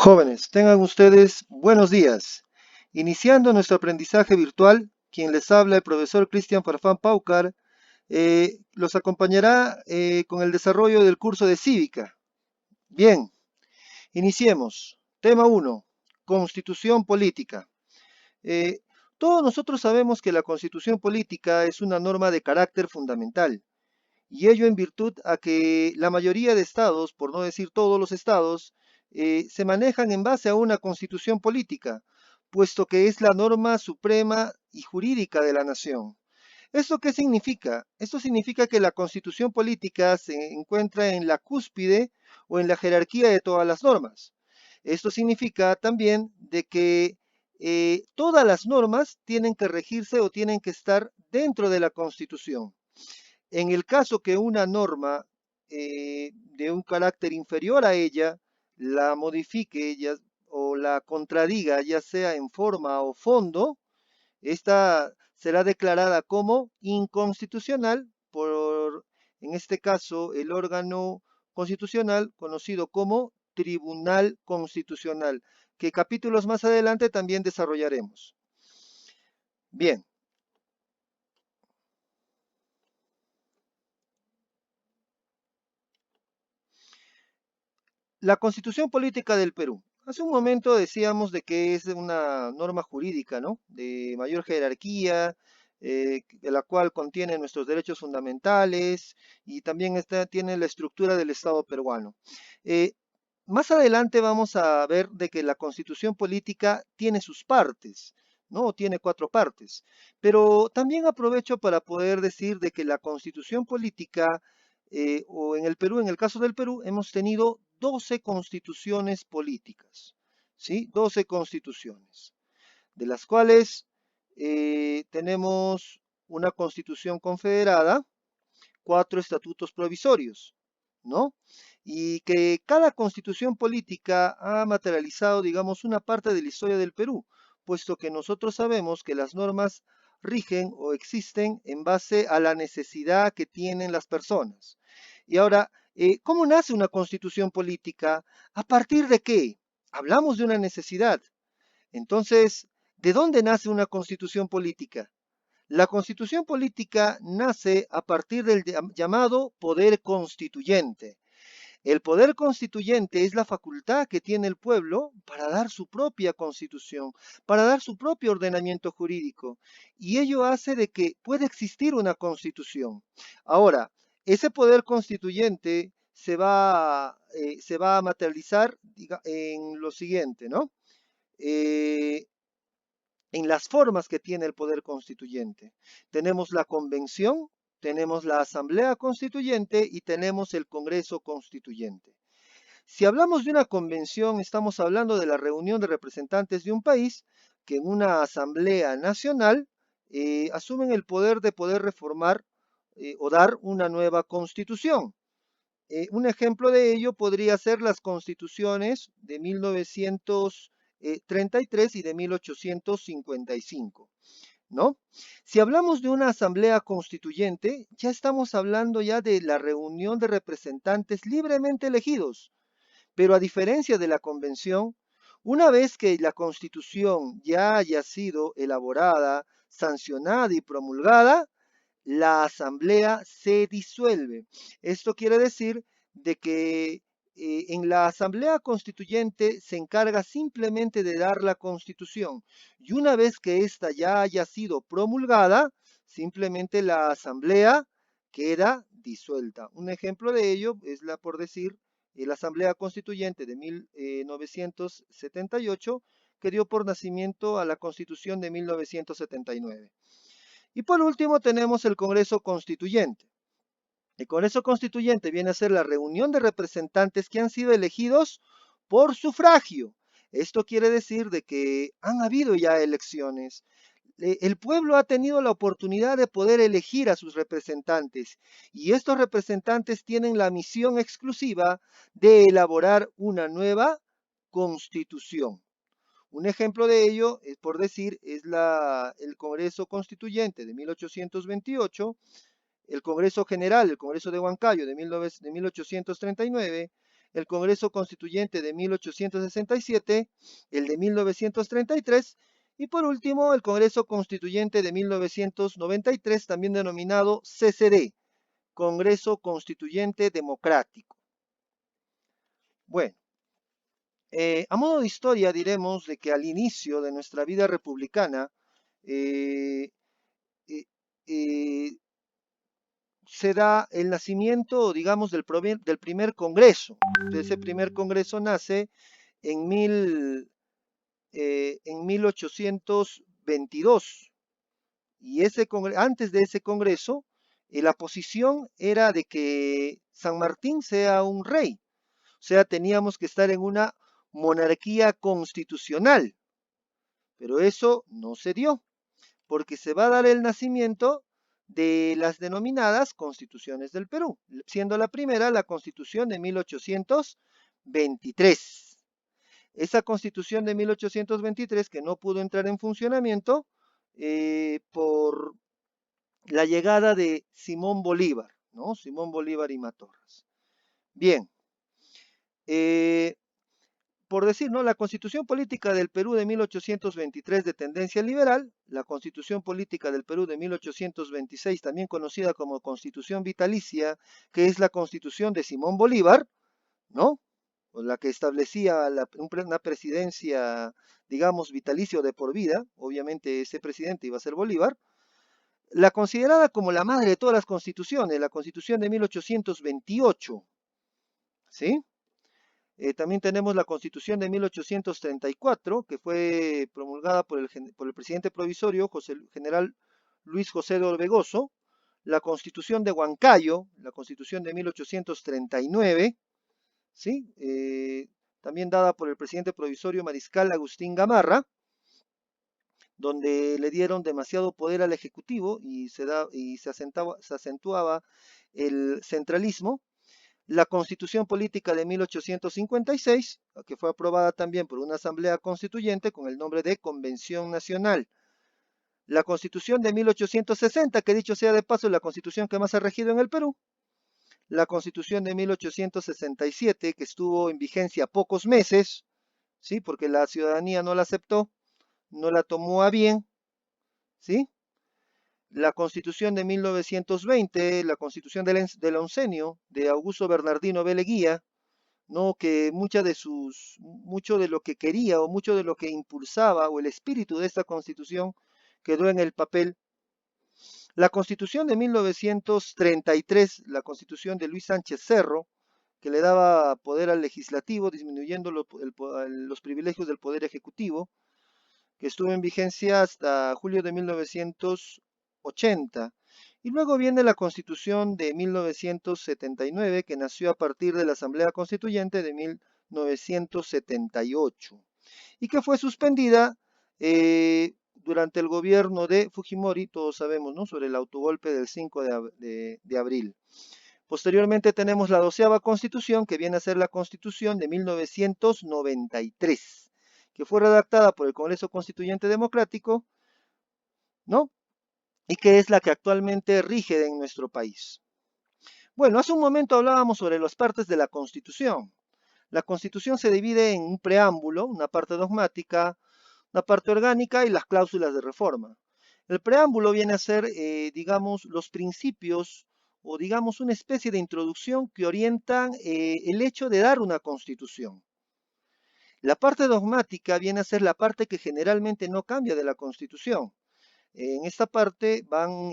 Jóvenes, tengan ustedes buenos días. Iniciando nuestro aprendizaje virtual, quien les habla el profesor Cristian Farfán Paucar, los acompañará con el desarrollo del curso de Cívica. Bien, iniciemos. Tema 1. Constitución política. Eh, Todos nosotros sabemos que la Constitución política es una norma de carácter fundamental, y ello en virtud a que la mayoría de estados, por no decir todos los estados, se manejan en base a una constitución política, puesto que es la norma suprema y jurídica de la nación. ¿Esto qué significa? Esto significa que la constitución política se encuentra en la cúspide o en la jerarquía de todas las normas. Esto significa también de que todas las normas tienen que regirse o tienen que estar dentro de la constitución. En el caso que una norma de un carácter inferior a ella la modifique o la contradiga, ya sea en forma o fondo, esta será declarada como inconstitucional por, en este caso, el órgano constitucional conocido como Tribunal Constitucional, que capítulos más adelante también desarrollaremos. Bien. La Constitución Política del Perú. Hace un momento decíamos de que es una norma jurídica, ¿no? De mayor jerarquía, de la cual contiene nuestros derechos fundamentales y también tiene la estructura del Estado peruano. Eh, Más adelante vamos a ver de que la Constitución Política tiene sus partes, ¿no? Tiene 4 partes. Pero también aprovecho para poder decir de que la Constitución Política o en el Perú, en el caso del Perú, hemos tenido 12 constituciones políticas, ¿sí? 12 constituciones, de las cuales tenemos una constitución confederada, 4 estatutos provisorios, ¿no? Y que cada constitución política ha materializado, digamos, una parte de la historia del Perú, puesto que nosotros sabemos que las normas rigen o existen en base a la necesidad que tienen las personas. Y ahora, ¿cómo nace una constitución política? ¿A partir de qué? Hablamos de una necesidad. Entonces, ¿de dónde nace una constitución política? La constitución política nace a partir del llamado poder constituyente. El poder constituyente es la facultad que tiene el pueblo para dar su propia constitución, para dar su propio ordenamiento jurídico. Y ello hace de que pueda existir una constitución. Ahora, ese poder constituyente se va a materializar en lo siguiente, ¿no? Eh, en las formas que tiene el poder constituyente. Tenemos la convención, tenemos la asamblea constituyente y tenemos el Congreso constituyente. Si hablamos de una convención, estamos hablando de la reunión de representantes de un país que en una asamblea nacional asumen el poder de poder reformar o dar una nueva constitución. Un ejemplo de ello podría ser las constituciones de 1933 y de 1855, ¿no? Si hablamos de una asamblea constituyente, ya estamos hablando ya de la reunión de representantes libremente elegidos, pero a diferencia de la convención, una vez que la constitución ya haya sido elaborada, sancionada y promulgada, la asamblea se disuelve. Esto quiere decir de que en la asamblea constituyente se encarga simplemente de dar la constitución y una vez que ésta ya haya sido promulgada, simplemente la asamblea queda disuelta. Un ejemplo de ello es por decir, la asamblea constituyente de 1978 que dio por nacimiento a la constitución de 1979. Y por último tenemos el Congreso Constituyente. El Congreso Constituyente viene a ser la reunión de representantes que han sido elegidos por sufragio. Esto quiere decir de que han habido ya elecciones. El pueblo ha tenido la oportunidad de poder elegir a sus representantes y estos representantes tienen la misión exclusiva de elaborar una nueva constitución. Un ejemplo de ello, es por decir, es el Congreso Constituyente de 1828, el Congreso General, el Congreso de Huancayo de 1839 el Congreso Constituyente de 1867, el de 1933 y por último el Congreso Constituyente de 1993, también denominado CCD, Congreso Constituyente Democrático. Bueno, a modo de historia diremos de que al inicio de nuestra vida republicana eh, eh, eh, se da el nacimiento, digamos, del primer Congreso. Ese primer Congreso nace en, en 1822. Y antes de ese Congreso, la posición era de que San Martín sea un rey. O sea, teníamos que estar en una monarquía constitucional. Pero eso no se dio, porque se va a dar el nacimiento de las denominadas constituciones del Perú, siendo la primera la constitución de 1823. Esa constitución de 1823 que no pudo entrar en funcionamiento por la llegada de Simón Bolívar, ¿no? Simón Bolívar y Matorras. Bien, por decir, ¿no? La Constitución Política del Perú de 1823 de tendencia liberal, la Constitución Política del Perú de 1826, también conocida como Constitución Vitalicia, que es la Constitución de Simón Bolívar, ¿no? O la que establecía una presidencia, digamos, vitalicio de por vida, obviamente ese presidente iba a ser Bolívar, la considerada como la madre de todas las constituciones, la Constitución de 1828, ¿sí? También tenemos la Constitución de 1834, que fue promulgada por el presidente provisorio, general Luis José de Orbegoso, la Constitución de Huancayo, la Constitución de 1839, ¿sí? También dada por el presidente provisorio Mariscal Agustín Gamarra, donde le dieron demasiado poder al Ejecutivo y se acentuaba el centralismo. La Constitución Política de 1856, que fue aprobada también por una asamblea constituyente con el nombre de Convención Nacional. La Constitución de 1860, que dicho sea de paso, es la constitución que más ha regido en el Perú. La Constitución de 1867, que estuvo en vigencia pocos meses, ¿sí? Porque la ciudadanía no la aceptó, no la tomó a bien, ¿sí? La Constitución de 1920, la Constitución del Oncenio, de Augusto Bernardino Beleguía, ¿no? Que mucho de lo que quería o mucho de lo que impulsaba o el espíritu de esta constitución quedó en el papel. La constitución de 1933, la constitución de Luis Sánchez Cerro, que le daba poder al legislativo, disminuyendo los privilegios del poder ejecutivo, que estuvo en vigencia hasta julio de 1980. Y luego viene la Constitución de 1979, que nació a partir de la Asamblea Constituyente de 1978 y que fue suspendida durante el gobierno de Fujimori, todos sabemos, ¿no? Sobre el autogolpe del 5 de abril. Posteriormente tenemos la 12ª Constitución, que viene a ser la Constitución de 1993, que fue redactada por el Congreso Constituyente Democrático, ¿no? Y que es la que actualmente rige en nuestro país. Bueno, hace un momento hablábamos sobre las partes de la Constitución. La Constitución se divide en un preámbulo, una parte dogmática, una parte orgánica y las cláusulas de reforma. El preámbulo viene a ser, digamos, los principios o digamos una especie de introducción que orientan el hecho de dar una constitución. La parte dogmática viene a ser la parte que generalmente no cambia de la constitución. En esta parte van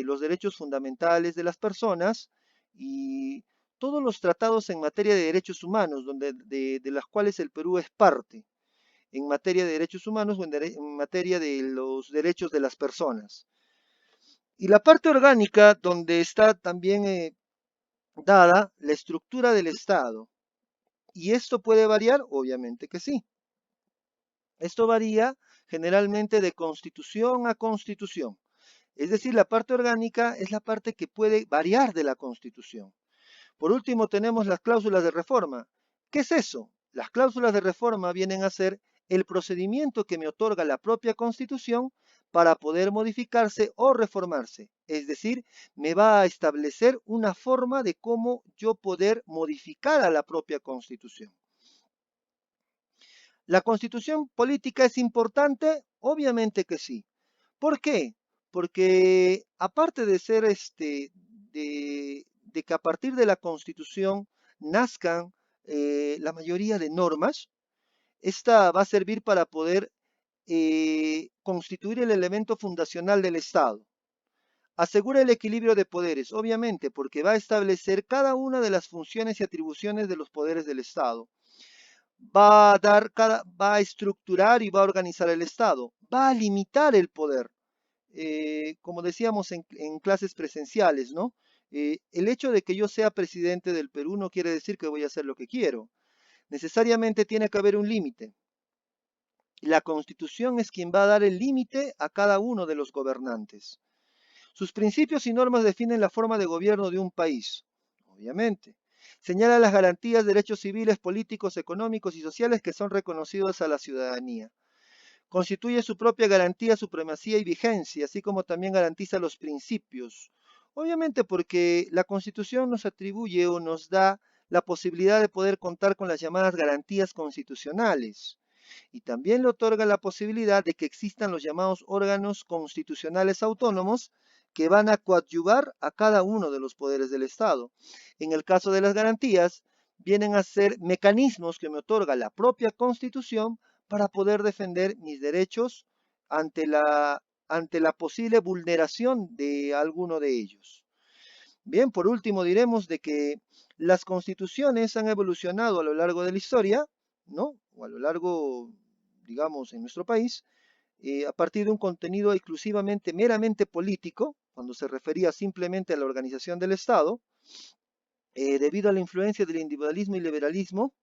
los derechos fundamentales de las personas y todos los tratados en materia de derechos humanos, de las cuales el Perú es parte, en materia de derechos humanos o en materia de los derechos de las personas. Y la parte orgánica, donde está también dada la estructura del Estado. ¿Y esto puede variar? Obviamente que sí. Esto varía generalmente de constitución a constitución. Es decir, la parte orgánica es la parte que puede variar de la constitución. Por último, tenemos las cláusulas de reforma. ¿Qué es eso? Las cláusulas de reforma vienen a ser el procedimiento que me otorga la propia constitución para poder modificarse o reformarse. Es decir, me va a establecer una forma de cómo yo poder modificar a la propia Constitución. ¿La Constitución política es importante? Obviamente que sí. ¿Por qué? Porque aparte de ser de que a partir de la Constitución nazcan la mayoría de normas, esta va a servir para poder constituir el elemento fundacional del Estado. Asegura el equilibrio de poderes, obviamente, porque va a establecer cada una de las funciones y atribuciones de los poderes del Estado. Va a estructurar y va a organizar el Estado. Va a limitar el poder. Como decíamos en clases presenciales, ¿no? El hecho de que yo sea presidente del Perú no quiere decir que voy a hacer lo que quiero. Necesariamente tiene que haber un límite. La Constitución es quien va a dar el límite a cada uno de los gobernantes. Sus principios y normas definen la forma de gobierno de un país, obviamente. Señala las garantías, derechos civiles, políticos, económicos y sociales que son reconocidos a la ciudadanía. Constituye su propia garantía, supremacía y vigencia, así como también garantiza los principios. Obviamente porque la Constitución nos atribuye o nos da la posibilidad de poder contar con las llamadas garantías constitucionales. Y también le otorga la posibilidad de que existan los llamados órganos constitucionales autónomos que van a coadyuvar a cada uno de los poderes del Estado. En el caso de las garantías, vienen a ser mecanismos que me otorga la propia Constitución para poder defender mis derechos ante ante la posible vulneración de alguno de ellos. Bien, por último diremos de que las constituciones han evolucionado a lo largo de la historia, ¿no? O a lo largo, digamos, en nuestro país, a partir de un contenido exclusivamente, meramente político, cuando se refería simplemente a la organización del Estado, debido a la influencia del individualismo y liberalismo,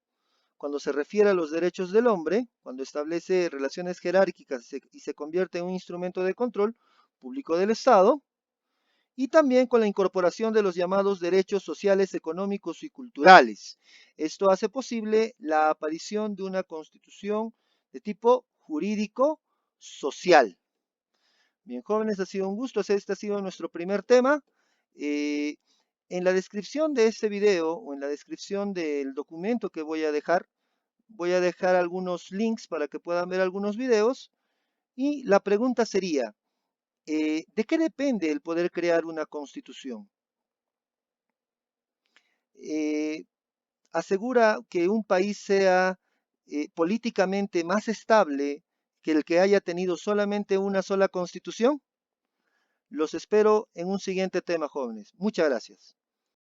cuando se refiere a los derechos del hombre, cuando establece relaciones jerárquicas y se convierte en un instrumento de control público del Estado, y también con la incorporación de los llamados derechos sociales, económicos y culturales. Esto hace posible la aparición de una constitución de tipo jurídico social. Bien, jóvenes, ha sido un gusto. Este ha sido nuestro primer tema. Eh, en la descripción de este video o en la descripción del documento que voy a dejar algunos links para que puedan ver algunos videos. Y la pregunta sería, ¿de qué depende el poder crear una constitución? Eh, ¿Asegura que un país sea políticamente más estable que el que haya tenido solamente una sola constitución? Los espero en un siguiente tema, jóvenes. Muchas gracias.